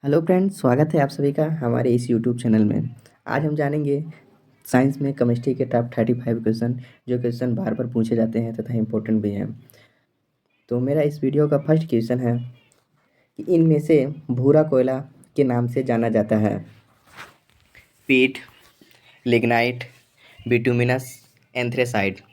Hello friends, स्वागत है आप सभी का हमारे इस यूट्यूब चैनल में। आज हम जानेंगे साइंस में केमिस्ट्री के टॉप 35 क्वेश्चन, जो क्वेश्चन बार बार पूछे जाते हैं तथा इम्पोर्टेंट भी हैं। तो मेरा इस वीडियो का फर्स्ट क्वेश्चन है कि इनमें से भूरा कोयला के नाम से जाना जाता है? पीट, लिग्नाइट, बिटुमिनस, एंथ्रेसाइट।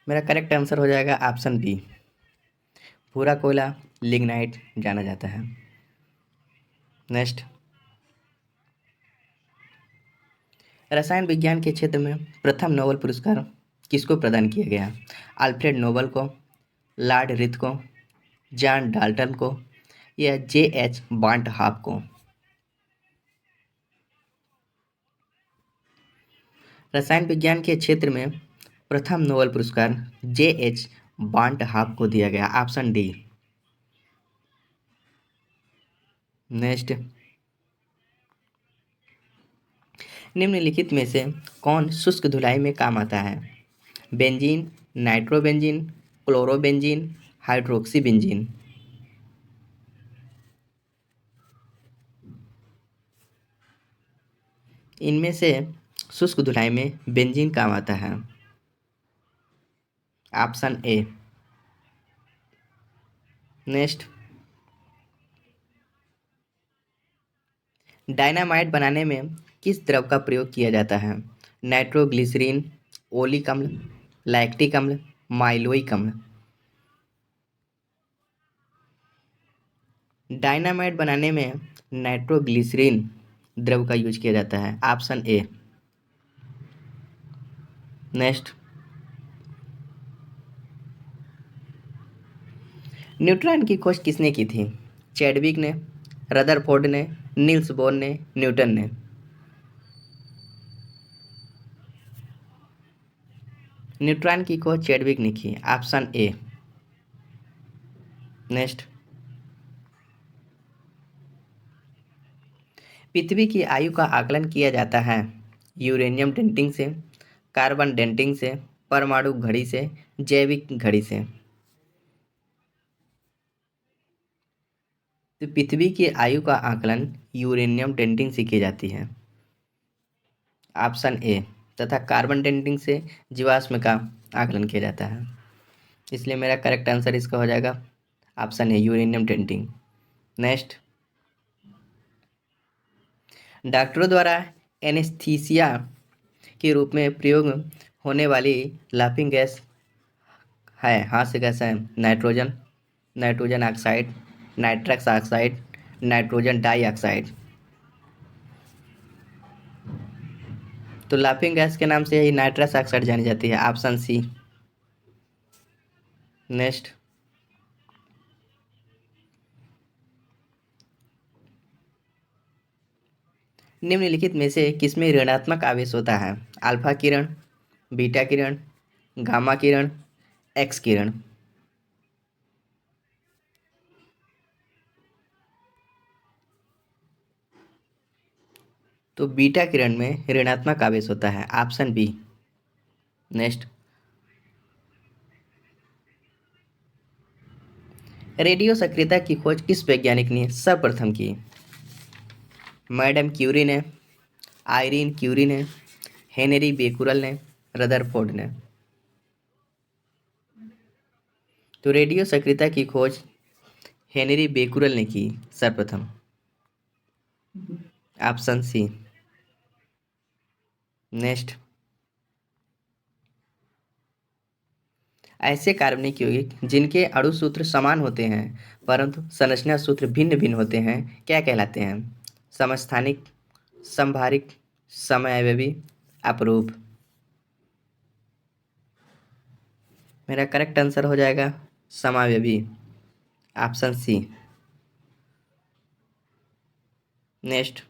मेरा करेक्ट आंसर हो जाएगा ऑप्शन बी, भूरा कोयला लिग्नाइट जाना जाता है। नेक्स्ट, रसायन विज्ञान के क्षेत्र में प्रथम नोबेल पुरस्कार किसको प्रदान किया गया? अल्फ्रेड नोबल को, लॉर्ड रिथ को, जॉन डाल्टन को या J.H. बांट हाफ को? रसायन विज्ञान के क्षेत्र में प्रथम नोबेल पुरस्कार J.H. बांट हाफ को दिया गया। Option D. नेक्स्ट, निम्नलिखित में से कौन शुष्क धुलाई में काम आता है? Benzene, nitrobenzene, chlorobenzene, hydroxy benzene. इनमें से शुष्क धुलाई में बेंजीन काम आता है। Option A. नेक्स्ट, डायनामाइट बनाने में किस द्रव का प्रयोग किया जाता है? नाइट्रोग्लिसरीन, ओलिक अम्ल, लैक्टिक अम्ल, माइलोइक अम्ल। डायनामाइट बनाने में नाइट्रोग्लिसरीन द्रव का यूज किया जाता है। Option A. नेक्स्ट, न्यूट्रॉन की खोज किसने की थी? चैडविक ने, रदरफोर्ड ने, नील्स बोर ने, न्यूटन ने। न्यूट्रॉन की खोज चैडविक ने की। Option A. नेक्स्ट, पृथ्वी की आयु का आकलन किया जाता है यूरेनियम डेटिंग से, कार्बन डेटिंग से, परमाणु घड़ी से, जैविक घड़ी से। तो पृथ्वी की आयु का आकलन यूरेनियम डेटिंग से की जाती है। Option A. तथा कार्बन डेटिंग से जीवाश्म का आकलन किया जाता है। इसलिए मेरा करेक्ट आंसर इसका हो जाएगा option A, uranium dating. Next, डॉक्टरों द्वारा एनेस्थीसिया के रूप में प्रयोग होने वाली लाफिंग गैस है, हास्य गैस है nitrogen, nitrogen oxide, nitrous oxide, nitrogen dioxide. तो लाफिंग गैस के नाम से ही नाइट्रस ऑक्साइड जानी जाती है। Option C. नेक्स्ट, निम्नलिखित में से किसमें ऋणात्मक आवेश होता है? अल्फा किरण, बीटा किरण, गामा किरण, एक्स किरण। तो बीटा किरण में ऋणात्मक आवेश होता है। Option B. नेक्स्ट, रेडियो सक्रियता की खोज किस वैज्ञानिक ने सर्वप्रथम की? मैडम क्यूरी ने, आयरीन क्यूरी ने, हेनरी बेकुरल ने, रदरफोर्ड ने। तो रेडियो सक्रियता की खोज हेनरी बेकुरल ने की सर्वप्रथम। Option C. नेक्स्ट, ऐसे कार्बनिक यौगिक जिनके अणु सूत्र समान होते हैं परंतु संरचना सूत्र भिन्न भिन्न होते हैं क्या कहलाते हैं? समस्थानिक, समभारिक, समअवयवी, अपरूप। मेरा करेक्ट आंसर हो जाएगा समावयवी। Option C. नेक्स्ट,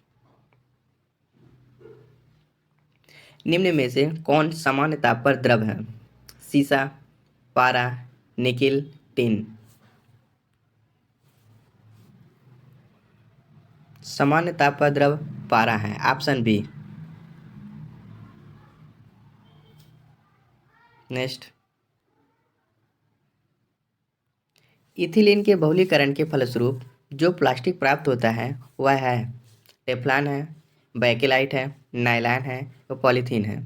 निम्न में से कौन सामान्य ताप पर द्रव है? सीसा, पारा, निकिल, टिन। सामान्य ताप पर द्रव पारा है। Option B. नेक्स्ट, इथिलीन के बहुलीकरण के फलस्वरूप जो प्लास्टिक प्राप्त होता है वह है टेफ्लॉन है, बैकेलाइट है, नायलॉन है और पॉलीथीन है।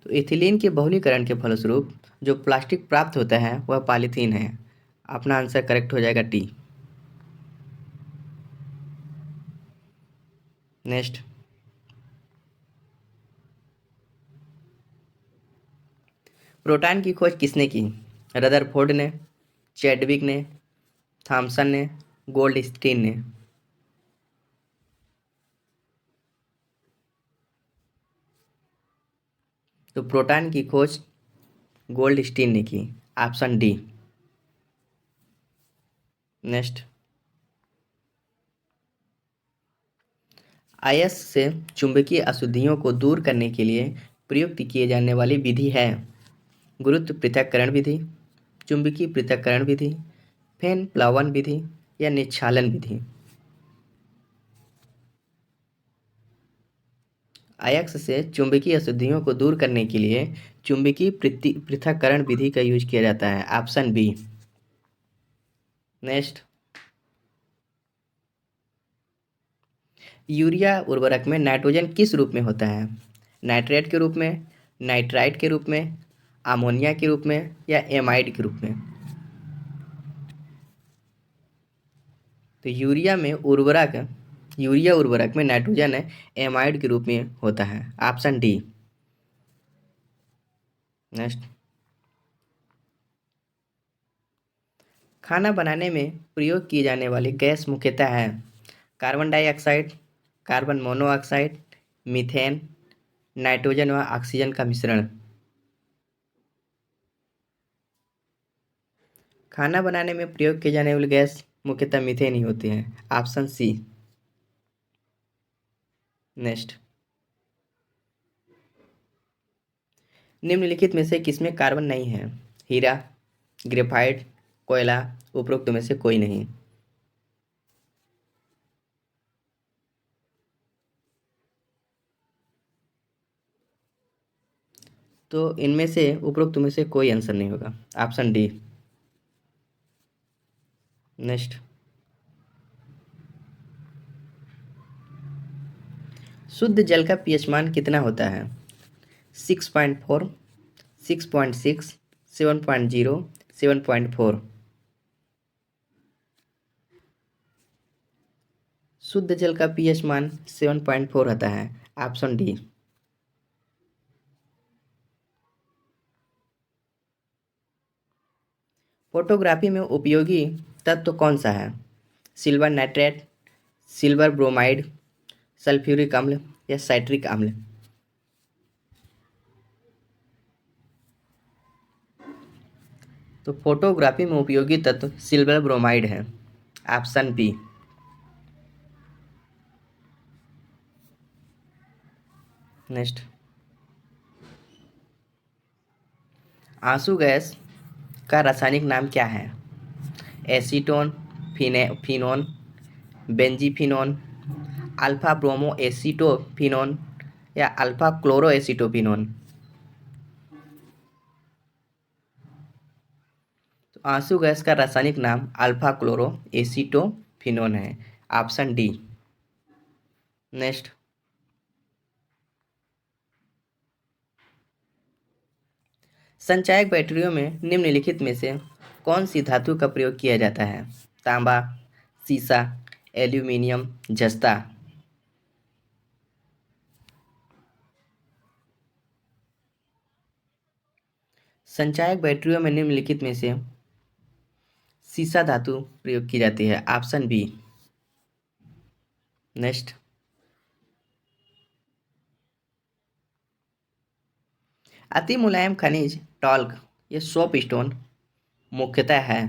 तो इथिलीन के बहुलीकरण के फलस्वरूप जो प्लास्टिक प्राप्त होता है वह पॉलीथीन है। अपना आंसर करेक्ट हो जाएगा टी। नेक्स्ट, प्रोटॉन की खोज किसने की? रदरफोर्ड ने, चैडविक ने, थॉमसन ने, गोल्डस्टीन ने। तो प्रोटॉन की खोज गोल्डस्टीन ने की। Option D. नेक्स्ट, आयस से चुंबकीय अशुद्धियों को दूर करने के लिए प्रयुक्त किए जाने वाली विधि है गुरुत्व पृथक्करण विधि, चुंबकीय पृथक्करण विधि, फेन प्लावन विधि या निच्छालन विधि। अयस्क से चुंबकीय अशुद्धियों को दूर करने के लिए चुंबकीय पृथक्करण विधि का यूज किया जाता है। Option B. नेक्स्ट, यूरिया उर्वरक में नाइट्रोजन किस रूप में होता है? नाइट्रेट के रूप में, नाइट्राइट के रूप में, अमोनिया के रूप में या एमाइड के रूप में? तो यूरिया उर्वरक में नाइट्रोजन एमाइड के रूप में होता है। Option D. नेक्स्ट, खाना बनाने में प्रयोग की जाने वाली गैस मुख्यतः है carbon dioxide, carbon monoxide, methane, nitrogen व ऑक्सीजन का मिश्रण। खाना बनाने में प्रयोग की जाने वाली गैस मुख्यतः मीथेन ही होती है। Option C. नेक्स्ट, निम्नलिखित में से किसमें कार्बन नहीं है? हीरा, ग्रेफाइट, कोयला, उपरोक्त में से कोई नहीं। तो इनमें से उपरोक्त में से कोई आंसर नहीं होगा। Option D. नेक्स्ट, शुद्ध जल का पीएच मान कितना होता है? 6.4, 6.6, 7.0, 7.4। शुद्ध जल का पीएच मान 7.4 रहता है। Option D. फोटोग्राफी में उपयोगी तत्व कौन सा है? Silver nitrate, silver bromide, sulphuric अम्ल या साइट्रिक अम्ल? तो फोटोग्राफी में उपयोगी तत्व सिल्वर ब्रोमाइड है। Option B. नेक्स्ट, आंसू गैस का रासायनिक नाम क्या है? Acetone, phenone, benzophenone, alpha bromo acetophenone या अल्फा क्लोरो एसीटोफिनोन? तो आंसू गैस का रासायनिक नाम अल्फा क्लोरो एसीटोफिनोन है। Option D. नेक्स्ट, संचायक बैटरियों में निम्नलिखित में से कौन सी धातु का प्रयोग किया जाता है? तांबा, सीसा, एल्यूमिनियम, जस्ता? संचायक बैटरियों में निम्नलिखित में से सीसा धातु प्रयोग की जाती है। Option B. नेक्स्ट, अति मुलायम खनिज टॉल्क या सोप स्टोन मुख्यतः है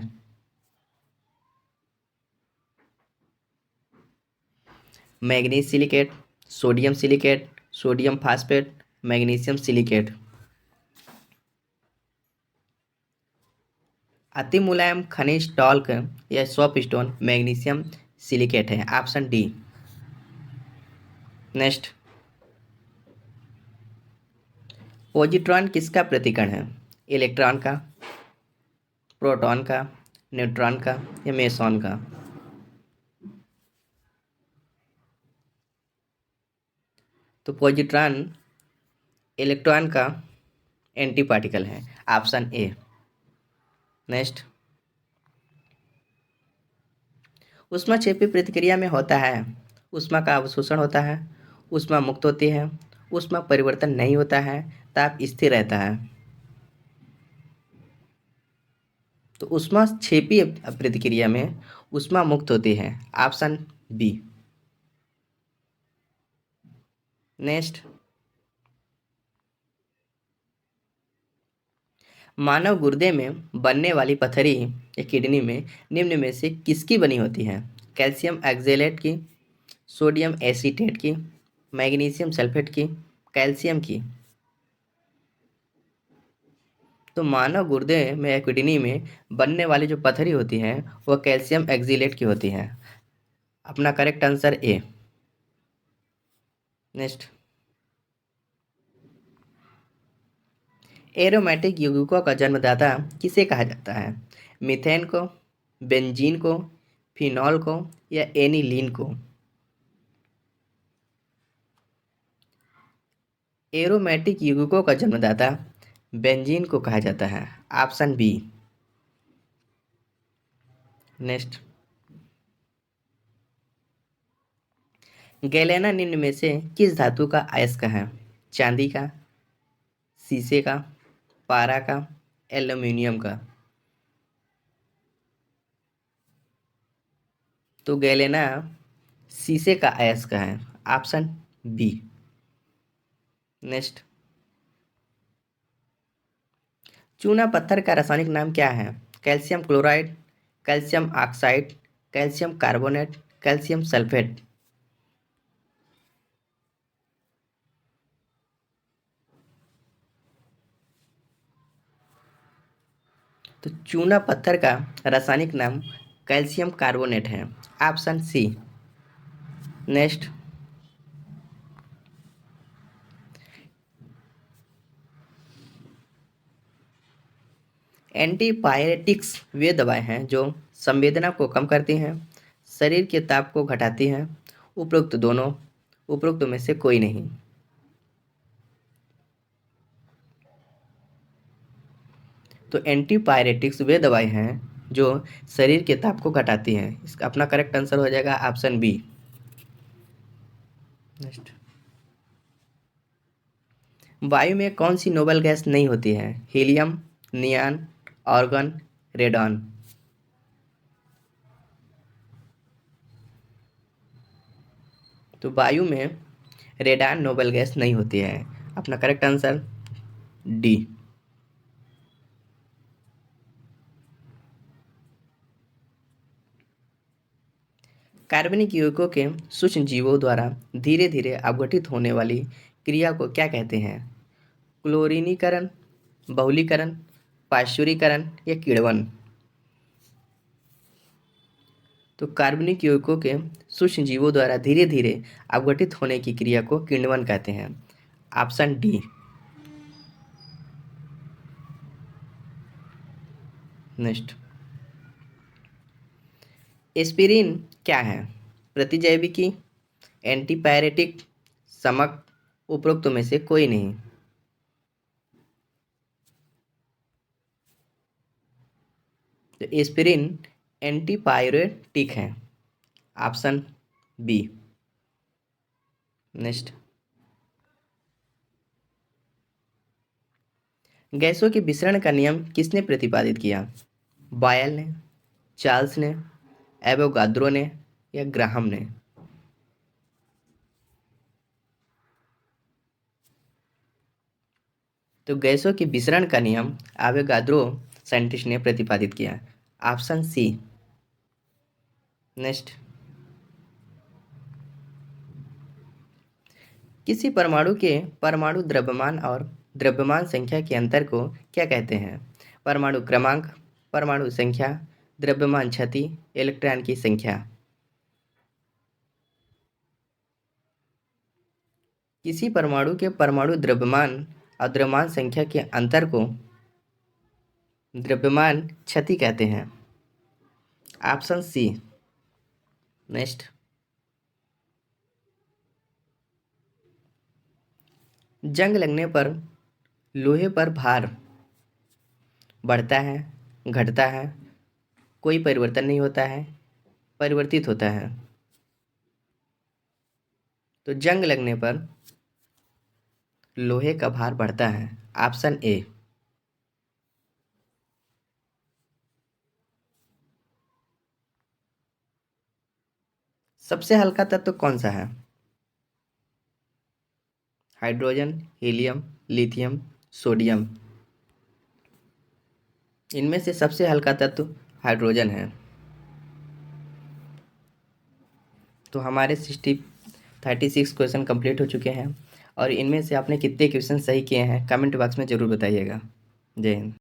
manganese silicate, sodium silicate, sodium phosphate, magnesium silicate? अति मुलायम खनिज टॉल्क या सोप स्टोन मैग्नीशियम सिलिकेट है। Option D. नेक्स्ट, पॉजिट्रॉन किसका प्रतिकरण है? इलेक्ट्रॉन का, प्रोटॉन का, न्यूट्रॉन का या मेसॉन का? तो पॉजिट्रॉन इलेक्ट्रॉन का एंटी पार्टिकल है, ऑप्शन ए। नेक्स्ट, ऊष्माक्षेपी प्रतिक्रिया में होता है, ऊष्मा का अवशोषण होता है, ऊष्मा मुक्त होती है, ऊष्मा परिवर्तन नहीं होता है, ताप स्थिर रहता है। तो ऊष्माक्षेपी प्रतिक्रिया में ऊष्मा मुक्त होती है, ऑप्शन बी। नेक्स्ट, मानव गुर्दे में बनने वाली पथरी या किडनी में निम्न में से किसकी बनी होती है? कैल्शियम ऑक्जेलेट की, सोडियम एसीटेट की, मैग्नीशियम सल्फेट की, कैल्शियम की? तो मानव गुर्दे में या किडनी में बनने वाली जो पथरी होती है वह कैल्शियम ऑक्जेलेट की होती है। अपना correct answer A. Next, aromatic यौगिकों का जन्मदाता किसे कहा जाता है? मीथेन को, बेंजीन को, फिनॉल को या एनिलीन को? एरोमेटिक यौगिकों का जन्मदाता बेंजीन को कहा जाता है, ऑप्शन बी। नेक्स्ट, गैलेना निम्न में से किस धातु का अयस्क है? चांदी का, शीशे का, पारा का, एल्यूमिनियम का? तो गैलेना शीशे का अयस्क है, ऑप्शन बी। नेक्स्ट, चूना पत्थर का रासायनिक नाम क्या है? Calcium chloride, calcium oxide, calcium carbonate, calcium sulphate? तो चूना पत्थर का रासायनिक नाम कैल्शियम कार्बोनेट है, ऑप्शन सी। नेक्स्ट, एंटीपायरेटिक्स वे दवाएं हैं जो संवेदना को कम करती हैं, शरीर के ताप को घटाती हैं, उपरोक्त दोनों, उपरोक्त में से कोई नहीं? तो एंटीपायरेटिक्स वे दवाएं हैं जो शरीर के ताप को घटाती हैं। इसका अपना करेक्ट आंसर हो जाएगा ऑप्शन बी। नेक्स्ट, वायु में कौन सी नोबल गैस नहीं होती है? Helium, neon, argon, radon? तो वायु में रेडान नोबल गैस नहीं होती है। अपना करेक्ट आंसर डी। कार्बनिक यौगिकों के सूक्ष्म जीवों द्वारा धीरे धीरे अपघटित होने वाली क्रिया को क्या कहते हैं? क्लोरीनीकरण, बहुलीकरण, पाश्चुरीकरण या किण्वन? तो कार्बनिक यौगिकों के सूक्ष्म जीवों द्वारा धीरे धीरे अपघटित होने की क्रिया को किण्वन कहते हैं, ऑप्शन डी। नेक्स्ट, एस्पिरिन क्या है? प्रतिजैविकी, एंटीपायरेटिक, समक, उपरोक्त में से कोई नहीं? तो एस्पिरिन एंटीपायरेटिक है, ऑप्शन बी। नेक्स्ट, गैसों के विसरण का नियम किसने प्रतिपादित किया? बॉयल ने, चार्ल्स ने, एवोगाद्रो ने या ग्राहम ने? तो गैसों के विसरण का नियम एवोगाद्रो साइंटिस्ट ने प्रतिपादित किया, ऑप्शन सी। नेक्स्ट, किसी परमाणु के परमाणु द्रव्यमान और द्रव्यमान संख्या के अंतर को क्या कहते हैं? परमाणु क्रमांक, परमाणु संख्या, द्रव्यमान क्षति, इलेक्ट्रॉन की संख्या? किसी परमाणु के परमाणु द्रव्यमान और द्रव्यमान संख्या के अंतर को द्रव्यमान क्षति कहते हैं। Option C. नेक्स्ट, जंग लगने पर लोहे पर भार बढ़ता है, घटता है, कोई परिवर्तन नहीं होता है, परिवर्तित होता है। तो जंग लगने पर लोहे का भार बढ़ता है। Option A. सबसे हल्का तत्व कौन सा है? Hydrogen, helium, lithium, sodium. इनमें से सबसे हल्का तत्व हाइड्रोजन है। तो हमारे 36 क्वेश्चन कंप्लीट हो चुके हैं और इनमें से आपने कितने क्वेश्चन सही किए हैं कमेंट बॉक्स में ज़रूर बताइएगा। जय हिंद।